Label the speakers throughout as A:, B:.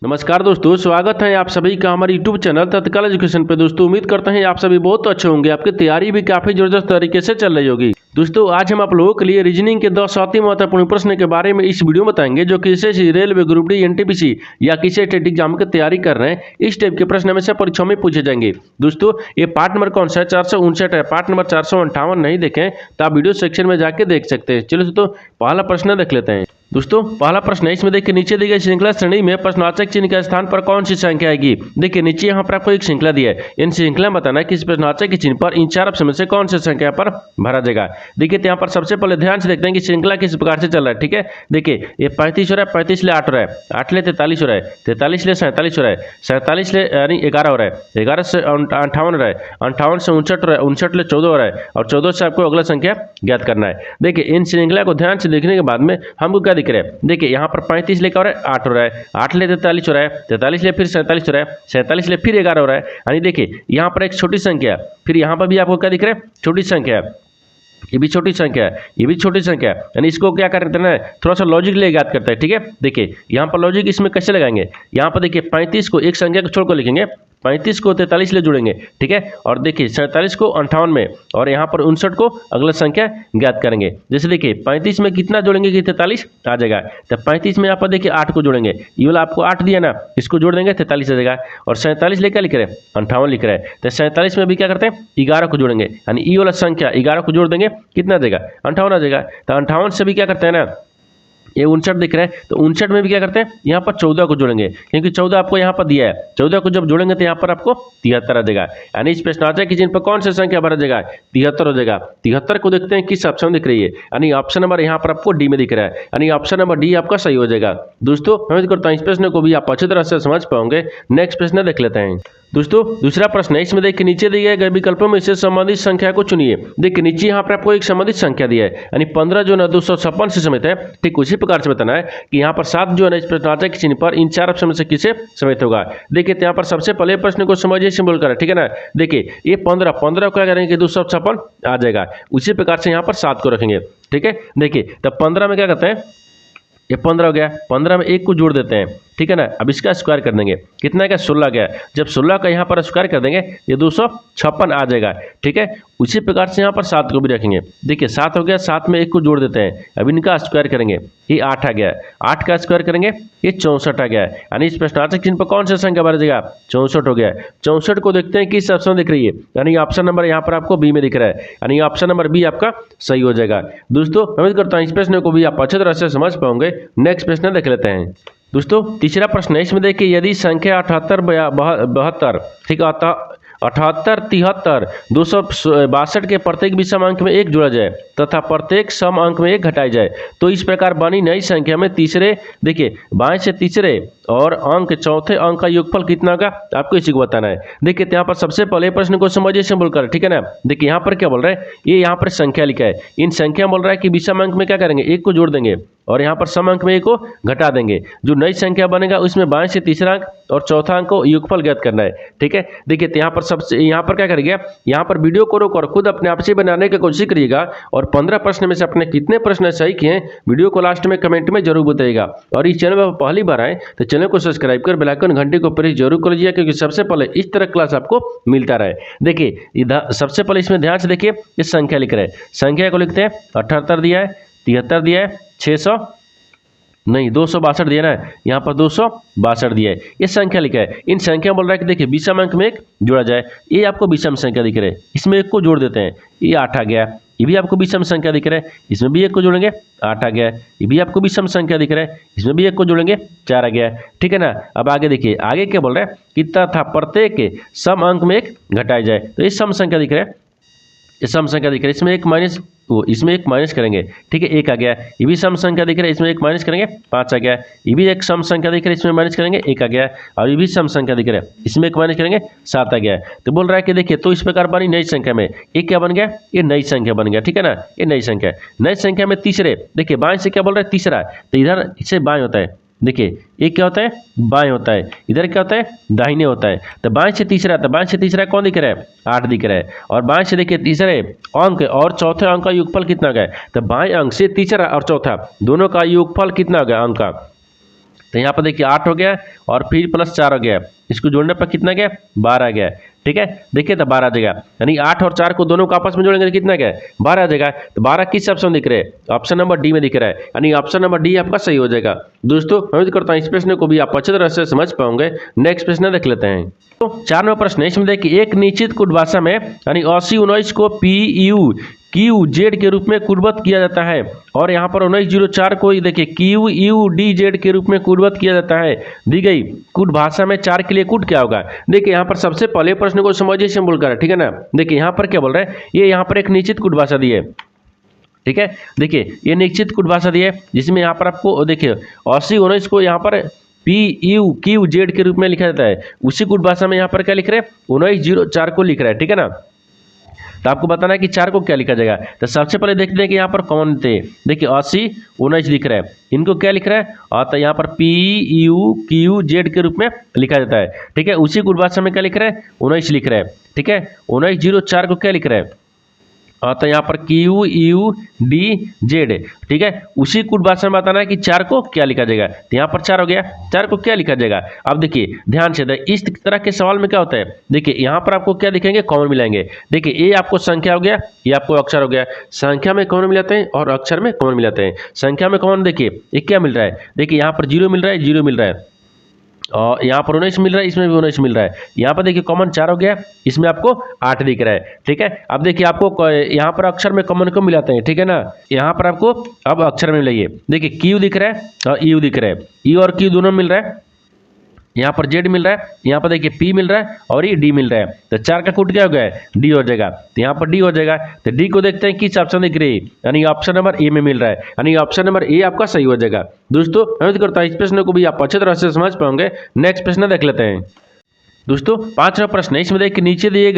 A: नमस्कार दोस्तों, स्वागत है आप सभी का हमारे यूट्यूब चैनल तत्काल एजुकेशन पे। दोस्तों उम्मीद करते हैं आप सभी बहुत अच्छे होंगे, आपकी तैयारी भी काफी जबरदस्त तरीके से चल रही होगी। दोस्तों आज हम आप लोगों के लिए रीजनिंग के 10 अति महत्वपूर्ण प्रश्न के बारे में इस वीडियो में बताएंगे, जो कि किसी रेलवे, ग्रुप डी, एनटीपीसी या किसी टेट एग्जाम की तैयारी कर रहे हैं। इस टाइप के प्रश्न हमेशा परीक्षा में पूछे जाएंगे। दोस्तों ये पार्ट नंबर कौन सा है? 459 है। पार्ट नंबर 458 नहीं देखें तो आप वीडियो सेक्शन में जाके देख सकते हैं। चलो दोस्तों पहला प्रश्न देख लेते हैं। दोस्तों पहला प्रश्न है, इसमें देखिए नीचे दी गई श्रृंखला श्रेणी में प्रश्नवाचक चिन्ह के स्थान पर कौन सी संख्या आएगी। देखिए नीचे यहाँ पर आपको एक श्रृंखला दी है, इन श्रृंखला में बताना है कि इस प्रश्नवाचक के चिन्ह पर इन चार ऑप्शन में से कौन सी संख्या पर भरा जाएगा। देखिए यहाँ पर सबसे पहले ध्यान से देखते हैं कि श्रृंखला किस प्रकार से चल रहा है। ठीक है, देखिए ये 35 हो रहा है, 35 ले 8 हो रहा है, 8 ले 43 हो रहा है, 43 ले 47 हो रहा है, 47 ले यानी 11 हो रहा है, 11 से 58 हो रहा है, 58 से 59 हो रहा है, 59 ले 14 हो रहा है, और 14 से आपको अगला संख्या ज्ञात करना है। देखिए इन श्रृंखला को ध्यान से देखने के बाद में हमको क्या दिख रहा है। देखिए यहाँ पर 35 लेकर हो रहा है, 8 हो रहा है, 8 ले 43 हो रहा है, 43 ले फिर 47 हो रहा है, 47 ले फिर 11 हो रहा है, यानी देखिए यहाँ पर एक छोटी संख्या, फिर यहाँ पर भी आपको क्या दिख रहा है, छोटी संख्या है, ये भी छोटी संख्या है, ये भी छोटी संख्या है, यानी इसको क्या करते हैं, थोड़ा सा लॉजिक ले याद करता है। ठीक है, देखिए यहाँ पर लॉजिक इसमें कैसे लगाएंगे। यहाँ पर देखिए 35 को एक संख्या को छोड़कर लिखेंगे, 35 को 43 ले जुड़ेंगे। ठीक है, और देखिए 47 को 58 में, और यहाँ पर 59 को अगला संख्या ज्ञात करेंगे। जैसे देखिए 35 में कितना जोड़ेंगे कि 43 आ जाएगा, तो 35 में यहाँ पर देखिए 8 को जोड़ेंगे, ये वाला आपको 8 दिया ना, इसको जोड़ देंगे 43 आ जाएगा। और 47 ले क्या लिख रहे हैं, 58 लिख रहे हैं, तो 47 में भी क्या करते हैं 11 को जोड़ेंगे, यानी ये वाला संख्या 11 को जोड़ देंगे, कितना आ जाएगा 58 आ जाएगा। तो 58 से भी क्या करते हैं ना, ये 59 दिख रहा है, तो 59 में भी क्या करते हैं यहाँ पर 14 को जोड़ेंगे, क्योंकि 14 आपको यहाँ पर दिया है, 14 को जब जोड़ेंगे तो यहाँ पर आपको 73 आ जाएगा। यानी इस प्रश्नवाचक की चिन्ह पर कौन सी संख्या भरा जाएगा, 73 हो जाएगा। 73 को देखते हैं किस ऑप्शन में दिख रही है, यानी ऑप्शन नंबर यहाँ पर आपको डी में दिख रहा है, यानी ऑप्शन नंबर डी आपका सही हो जाएगा। दोस्तों उम्मीद करता हूँ इस प्रश्न को भी आप अच्छी तरह से समझ पाओगे। नेक्स्ट प्रश्न देख लेते हैं। दोस्तों दूसरा प्रश्न है, इसमें देखिए नीचे दिए गए विकल्पों में से संबंधित संख्या को चुनिए। देखिए नीचे यहाँ पर आपको एक संबंधित संख्या दिया है, यानी 15 जो है 256 से समेत है। ठीक उसी प्रकार से बताना है कि यहाँ पर 7 जो है इस प्रश्नवाचक के चिन्ह पर इन चार ऑप्शन में से किसे समेत होगा। देखिए यहाँ पर सबसे पहले प्रश्न को समझिए, सिंबल करें। ठीक है ना, देखिए ये 15 को क्या करेंगे 256 आ जाएगा। उसी प्रकार से यहाँ पर 7 को रखेंगे। ठीक है, देखिए तब 15 में क्या करते हैं, ये 15 हो गया, 15 में 1 को जोड़ देते हैं। ठीक है ना, अब इसका स्क्वायर कर देंगे, कितना क्या 16 गया, जब 16 का यहाँ पर स्क्वायर कर देंगे ये 256 आ जाएगा। ठीक है, उसी प्रकार से यहाँ पर 7 को भी रखेंगे। देखिए 7 हो गया, 7 में 1 को जोड़ देते हैं, अब इनका स्क्वायर करेंगे, ये 8 आ गया, 8 का स्क्वायर करेंगे ये 64 आ गया। यानी इस प्रश्नवाचक चिन्ह पर कौन सा संख्या भरा जाएगा, 64 हो गया। 64 को देखते हैं किस ऑप्शन दिख रही है, यानी ऑप्शन नंबर यहाँ पर आपको बी में दिख रहा है, यानी ऑप्शन नंबर बी आपका सही हो जाएगा। दोस्तों उम्मीद करता हूँ इस प्रश्न को भी आप अच्छी तरह से समझ पाओगे। नेक्स्ट प्रश्न देख लेते हैं। दोस्तों तीसरा प्रश्न है, इसमें देखिए यदि संख्या 78 72 ठीक है 78 73 262 के प्रत्येक विषम अंक में 1 जोड़ा जाए तथा प्रत्येक सम अंक में 1 घटाई जाए, तो इस प्रकार बनी नई संख्या में तीसरे, देखिए बाएं से तीसरे और अंक चौथे अंक का योगफल कितना होगा, आपको इसी को बताना है। देखिए यहाँ पर सबसे पहले प्रश्न को समझिए, सिंबल कर। ठीक है ना, देखिए यहाँ पर क्या बोल रहा है, ये यहाँ पर संख्या लिखा है, इन संख्या बोल रहा है कि विषम अंक में क्या करेंगे 1 को जोड़ देंगे, और यहाँ पर सम अंक में 1 को घटा देंगे। जो नई संख्या बनेगा उसमें बाएं से तीसरा अंक और चौथा अंक को योगफल ज्ञात करना है। ठीक है, देखिए यहाँ पर सबसे यहाँ पर क्या करेंगे, यहाँ पर वीडियो को रोक और खुद अपने आप से बनाने की कोशिश करिएगा, और 15 प्रश्न में से अपने कितने प्रश्न सही किए हैं वीडियो को लास्ट में कमेंट में जरूर बताइएगा। और इस चैनल पर पहली बार आए तो चैनल को सब्सक्राइब कर बेल आइकन घंटे को प्रेस जरूर कर लीजिए, क्योंकि सबसे पहले इस तरह क्लास आपको मिलता रहे। देखिए सबसे पहले इसमें ध्यान से देखिए, इस संख्या लिख रहे हैं, संख्या को लिखते हैं 78 दिया है, 73 दिया है, 262 दिया ना, यहाँ पर 262 दिया है, ये संख्या लिखा है। इन संख्या बोल रहा है कि देखिए विषम अंक में 1 जोड़ा जाए, ये आपको विषम संख्या दिख रहा है, इसमें 1 को जोड़ देते हैं, ये 8 आ गया। ये भी आपको विषम संख्या दिख रहा है, इसमें भी 1 को जोड़ेंगे 8 आ गया। ये भी आपको विषम संख्या दिख रहा है, इसमें भी 1 को जोड़ेंगे 4 आ गया। ठीक है ना, अब आगे देखिए, आगे क्या बोल रहा है, कितना था प्रत्येक सम अंक में 1 घटाई जाए, तो ये सम संख्या दिख रहा है, ये सम संख्या दिख रहा है, इसमें 1 माइनस इसमें 1 माइनस करेंगे। ठीक है, 1 आ गया। ये भी सम संख्या दिख रहा है, इसमें 1 माइनस करेंगे 5 आ गया। ये भी एक सम संख्या दिख रहा है, इसमें माइनस करेंगे 1 आ गया। और ये भी सम संख्या दिख रहा है, इसमें 1 माइनस करेंगे 7 आ गया। तो बोल रहा है कि देखिए तो इस प्रकार बनी नई संख्या में, ये क्या बन गया, ये नई संख्या बन गया। ठीक है ना, ये नई संख्या, नई संख्या में तीसरे, देखिए बाएं से क्या बोल रहा है तीसरा, तो इधर इसे बाएं होता है, देखिए ये क्या होता है बाएं होता है, इधर क्या होता है दाहिने होता है। तो बाएं से तीसरा, तो बाएं से तीसरा कौन दिख रहा है 8 दिख रहा है, और बाएं से देखिए तीसरे अंक और चौथे अंक का योगफल कितना गया, तो बाएं अंक से तीसरा और चौथा दोनों का योगफल कितना गया अंक का तो यहाँ पर देखिए 8 हो गया और फिर प्लस 4 हो गया, इसको जोड़ने पर कितना गया 12 आ गया। ठीक है, देखिए तो 12 आ जाएगा, यानी 8 और 4 को दोनों को आपस में जोड़ेंगे तो कितना गया 12 आ जाएगा। तो 12 किस ऑप्शन दिख रहे हैं, ऑप्शन नंबर डी में दिख रहा है, यानी ऑप्शन नंबर डी आपका सही हो जाएगा। दोस्तों मैं उम्मीद करता हूँ इस प्रश्न को भी आप अच्छी तरह से समझ पाओगे। नेक्स्ट प्रश्न देख लेते हैं। तो 4 नंबर प्रश्न है, इसमें देखिए एक निश्चित कूट भाषा में यानी 80-19 को PUQZ के रूप में कूटबद्ध किया जाता है और यहाँ पर 1904 को देखिए QUDZ के रूप में कूटबद्ध किया जाता है। दी गई कूट भाषा में 4 के लिए कूट क्या होगा। देखिए यहाँ पर सबसे पहले प्रश्न को समझिए सिंबल कर, ठीक है ना। देखिए यहाँ पर क्या बोल रहे हैं, ये यहाँ पर एक निश्चित कूट भाषा दी है। ठीक है, देखिए ये निश्चित कूट भाषा दी है जिसमें यहाँ पर आपको देखिए 80-19 को यहाँ पर PUQZ के रूप में लिखा जाता है। उसी कूट भाषा में यहाँ पर क्या लिख रहे हैं 1904 को लिख रहा है। ठीक है ना, तो आपको बताना है कि 4 को क्या लिखा जाएगा। तो सबसे पहले देखते हैं कि यहाँ पर कौन थे। देखिए 80-19 लिख रहा है, इनको क्या लिख रहा है और तो यहाँ पर PUQZ के रूप में लिखा जाता है। ठीक है, उसी कूट भाषा में क्या लिख रहा है 19 लिख रहा है। ठीक है, 1904 को क्या लिख रहा है तो यहाँ पर QUDZ। ठीक है, उसी कूट भाषा में बताना है कि 4 को क्या लिखा जाएगा। तो यहाँ पर 4 हो गया, 4 को क्या लिखा जाएगा। अब देखिए ध्यान से, इस तरह के सवाल में क्या होता है, देखिए यहाँ पर आपको क्या दिखेंगे कॉमन मिलाएंगे। देखिए ये आपको संख्या हो गया, ये आपको अक्षर हो गया। संख्या में कॉमन मिलाते हैं और अक्षर में कॉमन मिलाते हैं। संख्या में कॉमन देखिए ये क्या मिल रहा है, देखिए यहाँ पर 0 मिल रहा है, 0 मिल रहा है और यहाँ पर 19 मिल रहा है, इसमें भी 19 मिल रहा है। यहाँ पर देखिए कॉमन 4 हो गया, इसमें आपको 8 दिख रहा है। ठीक है, अब देखिए आपको यहाँ पर अक्षर में कॉमन को मिलाते हैं। ठीक है ना, यहाँ पर आपको अब अक्षर में मिलाइए। देखिए Q दिख रहा है और U दिख रहा है, E और Q दोनों मिल रहा है। यहाँ पर Z मिल रहा है, यहाँ पर देखिए P मिल रहा है और ये D मिल रहा है। तो 4 का कूट क्या हो गया है D हो जाएगा। तो यहाँ पर D हो जाएगा। तो D को देखते हैं किस ऑप्शन दिख रही है, यानी ऑप्शन नंबर ए में मिल रहा है, यानी ऑप्शन नंबर ए आपका सही हो जाएगा। दोस्तों मैं उम्मीद करता हूँ इस प्रश्न को भी आप अच्छी तरह से समझ पाओगे। नेक्स्ट प्रश्न देख लेते हैं। दोस्तों 5वां प्रश्न है, इसमें देखिए नीचे दिए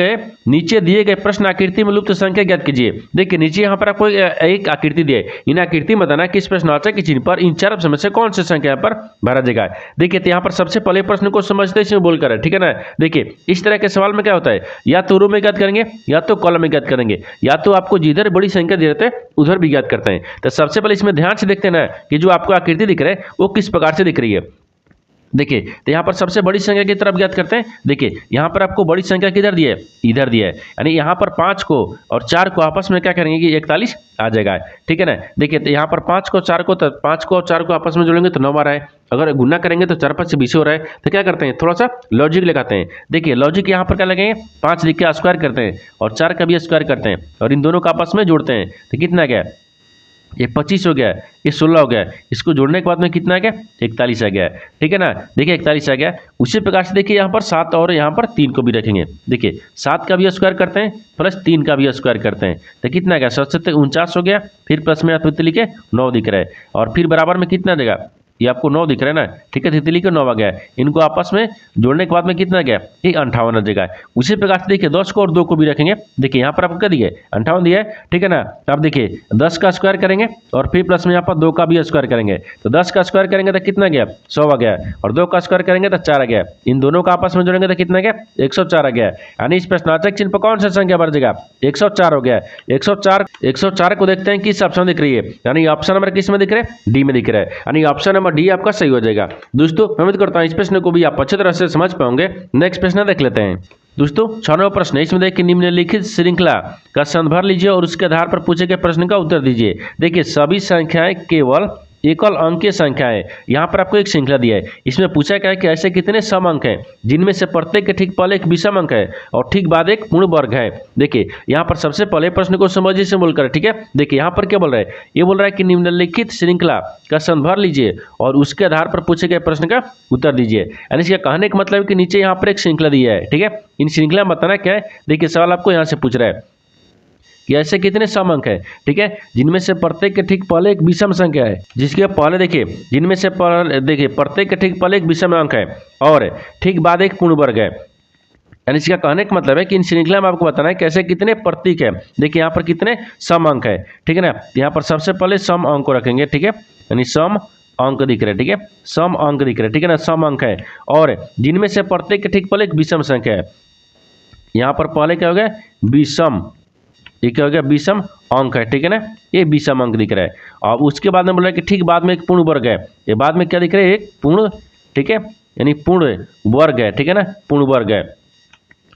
A: गए प्रश्न आकृति में लुप्त संख्या ज्ञात कीजिए। देखिए नीचे यहाँ पर आपको एक आकृति दी है, इन आकृति में बताना किस प्रश्नार्थक के चिन्ह पर इन 4 ऑप्शन में से कौन से संख्या पर भरा जाएगा। देखिए तो यहाँ पर सबसे पहले प्रश्न को समझते इसमें बोलकर है। ठीक है ना, देखिए इस तरह के सवाल में क्या होता है, या तो रो में ज्ञात करेंगे या तो कॉलम में ज्ञात करेंगे, या तो आपको जिधर बड़ी संख्या दे रहते हैं उधर भी ज्ञात करते हैं। तो सबसे पहले इसमें ध्यान से देखते हैं ना कि जो आपको आकृति दिख रहा है वो किस प्रकार से दिख रही है। देखिए तो यहाँ पर सबसे बड़ी संख्या की तरफ ज्ञात करते हैं। देखिए यहाँ पर आपको बड़ी संख्या किधर दिया है, इधर दिया है, यानी यहाँ पर 5 को और 4 को आपस में क्या करेंगे कि 41 आ जाएगा। ठीक है ना, देखिए तो यहाँ पर 5 को 4 को, तो 5 को और 4 को आपस में जोड़ेंगे तो 9 आ रहा है। अगर गुना करेंगे तो 4 5 से 20 हो रहा है। तो क्या करते हैं, थोड़ा सा लॉजिक लगाते हैं। देखिए लॉजिक यहाँ पर क्या लगेंगे, 5 लिख के स्क्वायर करते हैं और 4 का भी स्क्वायर करते हैं और इन दोनों का आपस में जोड़ते हैं तो कितना गया, ये 25 हो गया, ये 16 हो गया, इसको जोड़ने के बाद में कितना आ गया 41 आ गया। ठीक है ना, देखिए 41 आ गया। उसी प्रकार से देखिए यहाँ पर 7 और यहाँ पर 3 को भी रखेंगे। देखिए 7 का भी स्क्वायर करते हैं प्लस 3 का भी स्क्वायर करते हैं तो कितना आ गया 49 हो गया। फिर प्लस में आप लिखे 9 दिख रहा है और फिर बराबर में कितना देगा, ये आपको 9 दिख रहा है ना। ठीक है, तितली के 9 आ गया, इनको आपस में जोड़ने के बाद में कितना गया, ये 58 आ जाएगा। उसी प्रकार से देखिए 10 को और 2 को भी रखेंगे। देखिए यहाँ पर आपको क्या दिया है 58 दिया है। ठीक है ना, अब देखिए 10 का स्क्वायर करेंगे और फिर प्लस में यहाँ पर 2 का भी स्क्वायर करेंगे तो 10 का स्क्वायर करेंगे तो कितना गया 100 आ गया और 2 का स्क्वायर करेंगे तो 4 आ गया। इन दोनों का आपस में जोड़ेंगे तो कितना गया 104 आ गया, यानी इस प्रश्नार्थक चिन्ह पर कौन सा संख्या बढ़ जाएगा 104 हो गया। 104 को देखते हैं किस ऑप्शन दिख रही है, यानी ऑप्शन नंबर किस में दिख रहा है, डी में दिख रहा है, यानी ऑप्शन नंबर डी आपका सही हो जाएगा। दोस्तों मैं उम्मीद करता हूं इस प्रश्न को भी आप अच्छी तरह से समझ पाओगे। नेक्स्ट प्रश्न देख लेते हैं। दोस्तों 6वां प्रश्न है, इसमें देखिए निम्नलिखित श्रृंखला का संदर्भ भर लीजिए और उसके आधार पर पूछे गए प्रश्न का उत्तर दीजिए। देखिए सभी संख्याएं केवल एकल अंक की संख्या है। यहाँ पर आपको एक श्रृंखला दिया है, इसमें पूछा गया है कि ऐसे कितने सम अंक हैं जिनमें से प्रत्येक के ठीक पहले एक विषम अंक है और ठीक बाद एक पूर्ण वर्ग है। देखिए यहाँ पर सबसे पहले प्रश्न को समझिए से बोलकर, ठीक है। देखिए यहाँ पर क्या बोल रहा है, ये बोल रहा है कि निम्नलिखित श्रृंखला का संदर्भ भर लीजिए और उसके आधार पर पूछे गए प्रश्न का उत्तर दीजिए। यानी इसका कहने का मतलब है कि नीचे यहाँ पर एक श्रृंखला दिया है, ठीक है। इन श्रृंखला में बताना क्या है, देखिए सवाल आपको यहाँ से पूछ रहा है कि ऐसे कितने सम अंक है, ठीक है, जिनमें से प्रत्येक के ठीक पहले एक विषम संख्या है, जिसके पहले देखिए जिनमें से देखिए प्रत्येक के ठीक पहले एक विषम अंक है और ठीक बाद एक पूर्ण वर्ग है। यानी इसका कहने का मतलब है कि इन श्रृंखला में आपको बताना है कैसे कितने प्रतीक है। देखिए यहाँ पर कितने सम अंक है, ठीक है ना। यहाँ पर सबसे पहले सम अंक को रखेंगे, ठीक है, यानी सम अंक दिख रहे हैं, ठीक है, सम अंक दिख रहे हैं, ठीक है ना, सम अंक है और जिनमें से प्रत्येक के ठीक पहले एक विषम संख्या है। यहाँ पर पहले क्या हो गया विषम, ये क्या हो गया, विषम अंक है, ठीक है ना, ये विषम अंक दिख रहा है। और उसके बाद में बोला कि ठीक बाद में एक पूर्ण वर्ग है, ये बाद में क्या दिख रहा है, एक पूर्ण, ठीक है, यानी पूर्ण वर्ग है, ठीक है ना, पूर्ण वर्ग है,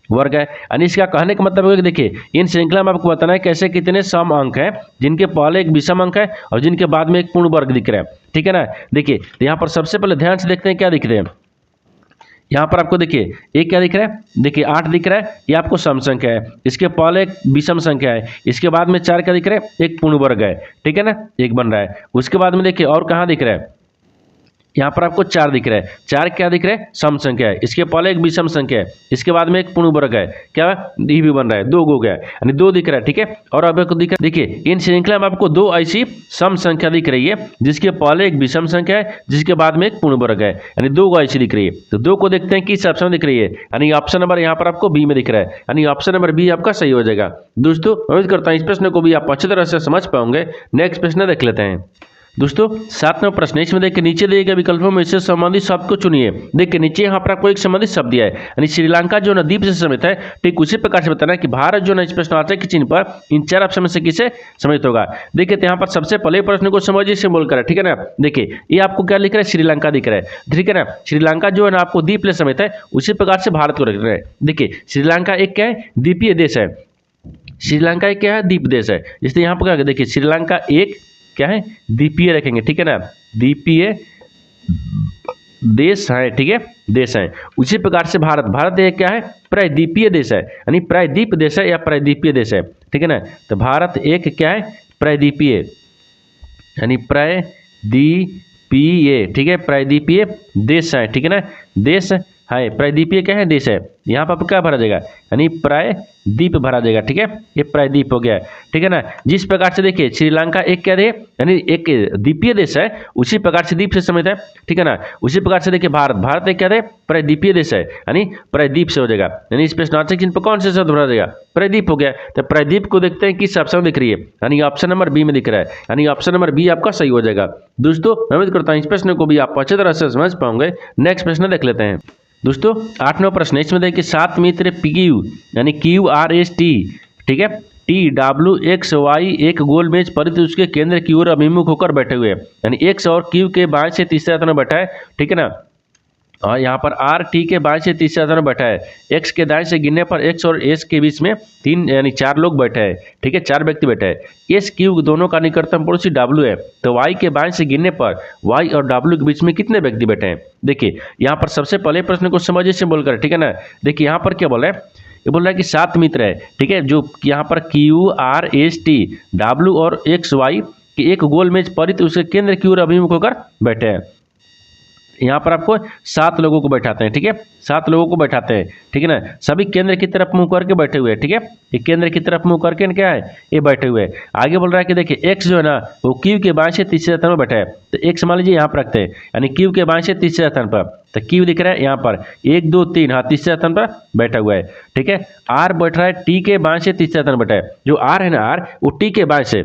A: वर्ग है। यानी इसका कहने का मतलब है कि देखिए इन श्रृंखला में आपको बताना है कैसे कितने सम अंक हैं जिनके पहले एक विषम अंक है और जिनके बाद में एक पूर्ण वर्ग दिख रहा है, ठीक है ना। देखिए तो यहाँ पर सबसे पहले ध्यान से देखते हैं क्या दिख रहे हैं। यहाँ पर आपको देखिए एक क्या दिख रहा है, देखिए 8 दिख रहा है, ये आपको सम संख्या है, इसके पहले एक विषम संख्या है, इसके बाद में 4 क्या दिख रहा है, एक पूर्ण वर्ग है, ठीक है ना, एक बन रहा है। उसके बाद में देखिए और कहाँ दिख रहा है, यहाँ पर आपको 4 दिख रहा है, 4 क्या दिख रहा है, सम संख्या है, इसके पहले एक विषम संख्या है, इसके बाद में एक पूर्ण वर्ग है, क्या ये भी बन रहा है, 2 हो गया, यानी 2 दिख रहा है, ठीक है। और अब आपको दिख रहा है, देखिए इन श्रृंखला में आपको 2 ऐसी सम संख्या दिख रही है जिसके पहले एक विषम संख्या है, जिसके बाद में एक पूर्ण वर्ग है, यानी 2 ऐसी दिख रही है। तो 2 को देखते हैं किस ऑप्शन में दिख रही है, यानी ऑप्शन नंबर यहाँ पर आपको बी में दिख रहा है, यानी ऑप्शन नंबर बी आपका सही हो जाएगा। दोस्तों उम्मीद करता हूँ इस प्रश्न को भी आप अच्छी तरह से समझ पाओगे। नेक्स्ट प्रश्न देख लेते हैं। दोस्तों 7वां प्रश्न, इसमें देखिए नीचे दिए गए विकल्पों में से संबंधित शब्द को चुनिए। देखिए नीचे यहाँ पर आपको एक संबंधित शब्द दिया है, यानी श्रीलंका जो द्वीप से समित है, ठीक उसी प्रकार से बताना है कि भारत जो इस प्रश्नार्थक के चिन्ह पर इन 4 ऑप्शन में से किसे समित होगा। देखिए तो यहाँ पर सबसे पहले प्रश्न को समझिए से बोल कर, ठीक है ना। देखिए ये आपको क्या लिख रहा है, श्रीलंका दिख रहा है, ठीक है ना। श्रीलंका जो है ना आपको द्वीप से समित है, उसी प्रकार से भारत को रख रहा है। देखिए श्रीलंका एक क्या है, द्वीपीय देश है, श्रीलंका एक क्या है, द्वीप देश है, इसलिए यहाँ पर क्या देखिए श्रीलंका एक क्या है, द्वीपीय रखेंगे, ठीक है ना, द्वीपीय देश है, ठीक है, देश है। उसी प्रकार से भारत, भारत एक क्या है, प्रायद्वीपीय देश है, यानी प्रायद्वीप देश है या प्रायद्वीपीय देश है, ठीक है ना। तो भारत एक क्या है, प्रायद्वीपीय, यानी प्रायद्वीपीय, ठीक है, प्रायद्वीपीय देश है, ठीक है ना, देश है, प्रायद्वीपीय क्या है, देश है। यहाँ पर क्या भरा जाएगा, यानी प्रायद्वीप भरा जाएगा, ठीक है, ये प्रायद्वीप हो गया, ठीक है ना। जिस प्रकार से देखिए श्रीलंका एक क्या है, यानी एक द्वीपीय देश है, उसी प्रकार से द्वीप से समित है, ठीक है ना। उसी प्रकार से देखिए भारत, भारत एक क्या है, प्रायद्वीपीय देश है, यानी प्रायद्वीप से हो जाएगा, यानी इस प्रश्नार्थक चिन्ह पर कौन से शब्द भरा जाएगा, प्रायद्वीप हो गया। तो प्रायद्वीप को देखते हैं किस ऑप्शन में दिख रही है, यानी ऑप्शन नंबर बी में दिख रहा है, यानी ऑप्शन नंबर बी आपका सही हो जाएगा। दोस्तों मैं उम्मीद करता हूँ इस प्रश्न को भी आप अच्छी तरह से समझ पाओगे। नेक्स्ट प्रश्न देख लेते हैं। दोस्तों 8वां प्रश्न, इसमें देखिए 7 मित्र PQ यानी QRST, ठीक है, TWXY एक गोल मेज परित उसके केंद्र की ओर अभिमुख होकर बैठे हुए हैं, यानी X और Q के बाएं से तीसरे स्थान में बैठा है, ठीक है ना। और यहाँ पर R T के बाएं से तीसरे स्थान में बैठा है, X के दाएं से गिनने पर X और S के बीच में 3 यानी 4 लोग बैठे हैं, ठीक है, 4 व्यक्ति बैठे हैं। S Q दोनों का निकटतम पड़ोसी W है, तो Y के बाएं से गिनने पर Y और W के बीच में कितने व्यक्ति बैठे हैं। देखिए यहाँ पर सबसे पहले प्रश्न को समझिए से बोलकर, ठीक है ना। देखिए यहाँ पर क्या बोल रहा है, ये बोल रहा है कि 7 मित्र है, ठीक है, जो यहाँ पर QRST W और XY की एक गोल मेज परित उसके केंद्र की ओर अभिमुख होकर बैठे हैं। यहाँ पर आपको 7 लोगों को बैठाते हैं, ठीक है, 7 लोगों को बैठाते हैं, ठीक है ना। सभी केंद्र की तरफ मुंह करके बैठे हुए हैं, ठीक है, ये केंद्र की तरफ मुंह करके क्या है, ये बैठे हुए हैं। आगे बोल रहा है कि देखिए X जो है ना वो Q के बाएं से तीसरे स्थान पर बैठा है, तो X मान लीजिए यहाँ पर रखते हैं, यानी Q के बाएं से तीसरे स्थान पर, तो Q दिख रहा है यहाँ पर 1 2 3, हाँ तीसरे स्थान पर बैठा हुआ है, ठीक है। R बैठ रहा है T के बाएं से तीसरे स्थान पर बैठा है, जो R है ना R वो T के बाएं से,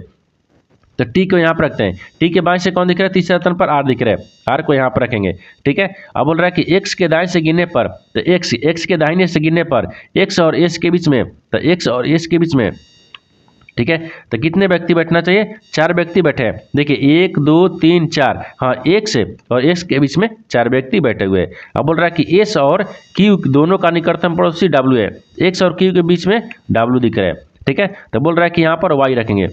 A: तो टी को यहाँ पर रखते हैं, टी के बाएं से कौन दिख रहा है, तीसरे स्थान पर आर दिख रहा है, आर को यहाँ पर रखेंगे, ठीक है। अब बोल रहा है कि एक्स के दाएं से गिनने पर, तो एक्स के दाहिने से गिनने पर एक्स और एस के बीच में, तो एक्स और एस के बीच में, ठीक है, तो कितने व्यक्ति बैठना चाहिए, 4 व्यक्ति बैठे हैं। देखिए 1 2 3 4, हाँ एक्स और एक्स के बीच में 4 व्यक्ति बैठे हुए हैं। अब बोल रहा है कि एस और क्यू दोनों का निकटतम पड़ोसी डब्ल्यू है, एक्स और क्यू के बीच में डब्ल्यू दिख रहा है, ठीक है। तो बोल रहा है कि यहाँ पर वाई रखेंगे,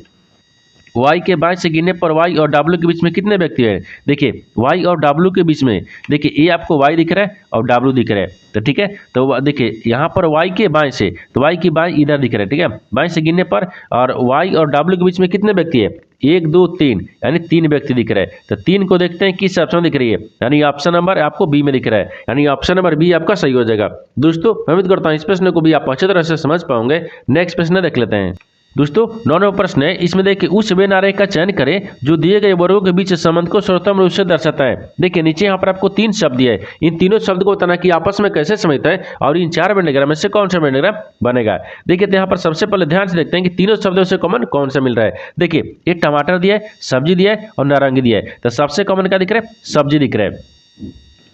A: y के बाएं से गिनने पर y और w के बीच में कितने व्यक्ति हैं। देखिए y और w के बीच में, देखिए ये आपको y दिख रहा है और w दिख रहा है, तो ठीक है। तो देखिए यहाँ पर y के बाएं से, तो y की बाएं इधर दिख रहा है, ठीक है, बाएं से गिनने पर, और y और w के बीच में कितने व्यक्ति है, 1 2 3, यानी 3 व्यक्ति दिख रहे हैं। तो 3 को देखते हैं किस ऑप्शन दिख रही है, यानी ऑप्शन नंबर आपको बी में दिख रहा है, यानी ऑप्शन नंबर बी आपका सही हो जाएगा। दोस्तों मैं उम्मीद करता हूँ इस प्रश्न को भी आप अच्छी तरह से समझ पाओगे। नेक्स्ट प्रश्न देख लेते हैं। दोस्तों 9वां प्रश्न है, इसमें देखिए उस वे नारे का चयन करें जो दिए गए वर्गों के बीच संबंध को सर्वोत्तम रूप से दर्शाता है। देखिए नीचे यहाँ पर आपको 3 शब्द दिए हैं, इन तीनों शब्द को बताना कि आपस में कैसे समित है और इन 4 वेन डायग्राम में से कौन सा वेन डायग्राम बनेगा। देखिए तो यहाँ पर सबसे पहले ध्यान से देखते हैं कि तीनों शब्दों से कॉमन कौन सा मिल रहा है। देखिए ये टमाटर दिया है, सब्जी दिया है और नारंगी दिया है, तो सबसे कॉमन क्या दिख रहा है, सब्जी दिख रहा है।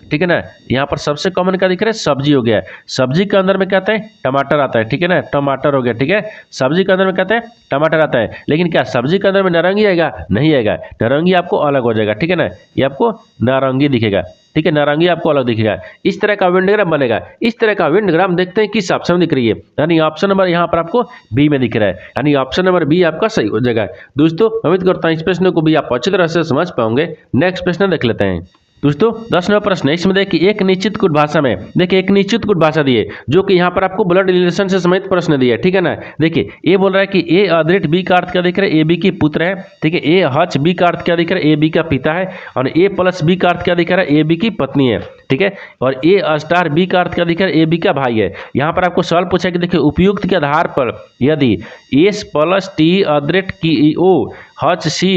A: ठीक है ना। यहाँ पर सबसे कॉमन क्या दिख रहा है, सब्जी हो गया। सब्जी के अंदर में क्या आता है, टमाटर आता है, ठीक है ना, टमाटर हो गया, ठीक है। सब्जी के अंदर में क्या आता है, टमाटर आता है। लेकिन क्या सब्जी के अंदर में नारंगी आएगा, नहीं आएगा, नारंगी आपको अलग हो जाएगा, ठीक है ना, ये आपको नारंगी दिखेगा, ठीक है, नारंगी आपको अलग दिखेगा। इस तरह का विंडग्राम बनेगा। इस तरह का विंडग्राम देखते हैं किस ऑप्शन में दिख रही है, यानी ऑप्शन नंबर यहाँ पर आपको बी में दिख रहा है, यानी ऑप्शन नंबर बी आपका सही हो जाएगा। दोस्तों उम्मीद करता हूँ इस प्रश्न को भी आप अच्छी तरह से समझ पाओगे। नेक्स्ट प्रश्न देख लेते हैं। दोस्तों 10 नंबर प्रश्न है, इसमें देखिए एक निश्चित कुछ भाषा में, देखिए एक निश्चित कुछ भाषा दी है जो कि यहाँ पर आपको ब्लड रिलेशन से समेत प्रश्न दिया है, ठीक है ना। देखिए ए बोल रहा है कि ए अदृढ़ बी का अर्थ क्या दिख रहा है, ए बी की पुत्र है, ठीक है। ए हच बी का अर्थ क्या दिख रहा है, ए बी का पिता है। और ए प्लस बी का अर्थ क्या दिख रहा है, ए बी की पत्नी है, ठीक है। और ए स्टार बी का अर्थ क्या दिख रहा है, ए बी का भाई है। यहाँ पर आपको सवाल पूछा कि देखिए उपयुक्त के आधार पर यदि एस प्लस टी अदृढ़ की ओ हच सी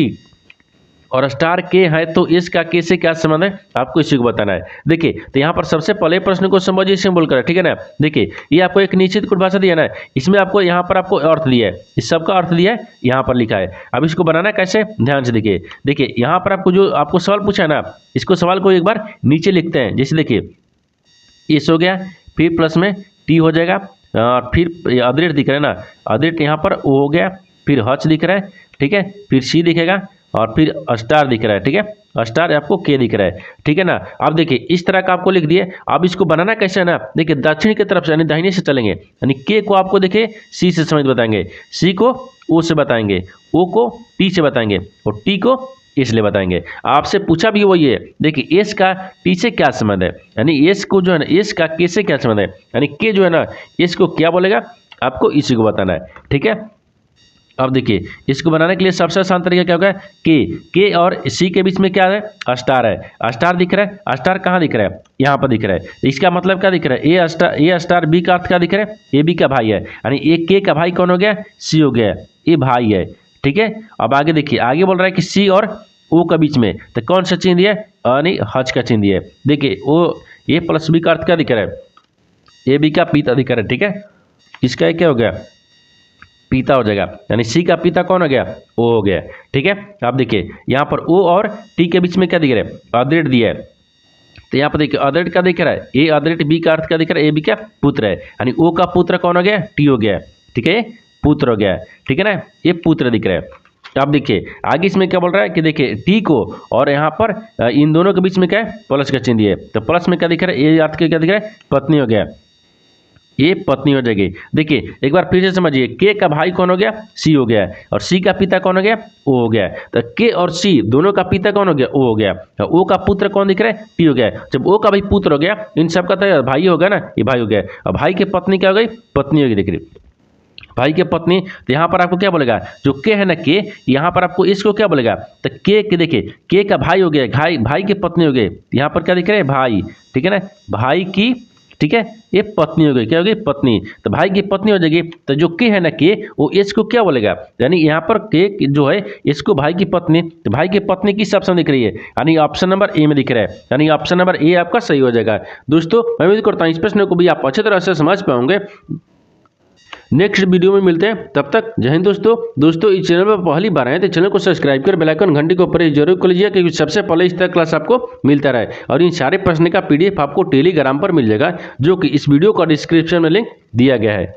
A: और स्टार के है तो इसका के से क्या संबंध है, आपको इसी को बताना है। देखिए तो यहाँ पर सबसे पहले प्रश्न को समझिए सिंबल कर, ठीक है ना। देखिए ये आपको एक निश्चित कुछ भाषा दिया ना, इसमें आपको यहाँ पर आपको अर्थ दिया है, इस सब का अर्थ दिया है, यहाँ पर लिखा है। अब इसको बनाना कैसे, ध्यान से देखिए। देखिए यहाँ पर आपको जो आपको सवाल पूछा है ना, इसको सवाल को एक बार नीचे लिखते हैं। जैसे देखिए इस हो गया, फिर प्लस में टी हो जाएगा, फिर अदृढ़ दिख रहा है ना, अदृढ़ यहाँ पर ओ हो गया, फिर हच दिख रहा है, ठीक है, फिर सी दिखेगा और फिर स्टार दिख रहा है, ठीक है, स्टार आपको के दिख रहा है, ठीक है ना। अब देखिए इस तरह का आपको लिख दिए। अब इसको बनाना कैसे है ना, देखिए दक्षिण की तरफ से यानी दाहिने से चलेंगे, यानी के को आपको देखिए सी से समेत बताएंगे, सी को ओ से बताएंगे, ओ को टी से बताएंगे और टी को इसलिए बताएंगे। आपसे पूछा भी वही है, देखिए एस का टी से क्या संबंध है, यानी एस को जो है ना, एस का के से क्या संबंध है, यानी के जो है ना एस को क्या बोलेगा, आपको इसी को बताना है, ठीक है। अब देखिए इसको बनाने के लिए सबसे आसान तरीका क्या होगा, के और सी के बीच में क्या है, स्टार है, स्टार दिख रहा है, स्टार कहाँ दिख रहा है, यहाँ पर दिख रहा है। इसका मतलब क्या दिख रहा है, ए स्टार बी का अर्थ क्या दिख रहा है, ए बी का भाई है, यानी ए के का भाई कौन हो गया, सी हो गया, ये भाई है, ठीक है। अब आगे देखिए, आगे बोल रहा है कि सी और ओ के बीच में, तो कौन सा चिन्ह दिया है, यानी हज का चिन्ह दिया है। देखिए ओ ए प्लस बी का अर्थ क्या दिख रहा है, ए बी का पिता दिख रहा है, ठीक है, इसका क्या हो गया, पिता हो जाएगा, यानी सी का पिता कौन हो गया, ओ हो गया, ठीक है। अब देखिए यहाँ पर ओ और टी के बीच में क्या दिख रहा है, अदृढ़ दिया है, तो यहाँ पर देखिए अदृढ़ क्या दिख रहा है, ए अदृढ़ बी का अर्थ क्या दिख रहा है, ए बी का पुत्र है, यानी ओ का पुत्र कौन हो गया, टी हो गया, ठीक है, पुत्र हो गया, ठीक है ना, ये पुत्र दिख रहा है। अब देखिए आगे इसमें क्या बोल रहा है कि देखिए टी को और यहाँ पर इन दोनों के बीच में क्या है, प्लस का चिन्ह दिया है, तो प्लस में क्या दिख रहा है, ए अर्थ के क्या दिख रहा है, पत्नी हो गया, ये पत्नी हो जाएगी। देखिए एक बार फिर से समझिए, के का भाई कौन हो गया, सी हो गया, और सी का पिता कौन हो गया, ओ हो गया। तो के और सी दोनों का पिता कौन हो गया, ओ हो गया, ओ का पुत्र कौन दिख रहा है, टी हो गया। जब ओ का भाई पुत्र हो गया, इन सब का तो भाई होगा ना, ये भाई हो गया, और भाई की पत्नी क्या हो गई, पत्नी होगी, देख रही भाई के पत्नी। तो यहाँ पर आपको क्या बोलेगा, जो के है ना के, यहाँ पर आपको इसको क्या बोलेगा, तो के देखिए के का भाई हो गया, भाई की पत्नी हो गई, यहाँ पर क्या दिख रहा है, भाई, ठीक है ना, भाई की, ठीक है, ये पत्नी हो गई, क्या हो गई, पत्नी, तो भाई की पत्नी हो जाएगी। तो जो के है ना के, वो इसको क्या बोलेगा, यानी यहाँ पर के जो है इसको भाई की पत्नी, तो भाई की पत्नी किस ऑप्शन दिख रही है, यानी ऑप्शन नंबर ए में दिख रहा है, यानी ऑप्शन नंबर ए आपका सही हो जाएगा। दोस्तों मैं उम्मीद करता हूँ इस प्रश्न को भी आप अच्छी तरह से समझ पाओगे। नेक्स्ट वीडियो में मिलते हैं, तब तक जय हिंद। दोस्तों इस चैनल पर पहली बार आए तो चैनल को सब्सक्राइब कर बेल आइकन घंटी को प्रेस जरूर कर लीजिए, क्योंकि सबसे पहले इस तरह क्लास आपको मिलता रहे। और इन सारे प्रश्न का PDF आपको टेलीग्राम पर मिल जाएगा, जो कि इस वीडियो का डिस्क्रिप्शन में लिंक दिया गया है।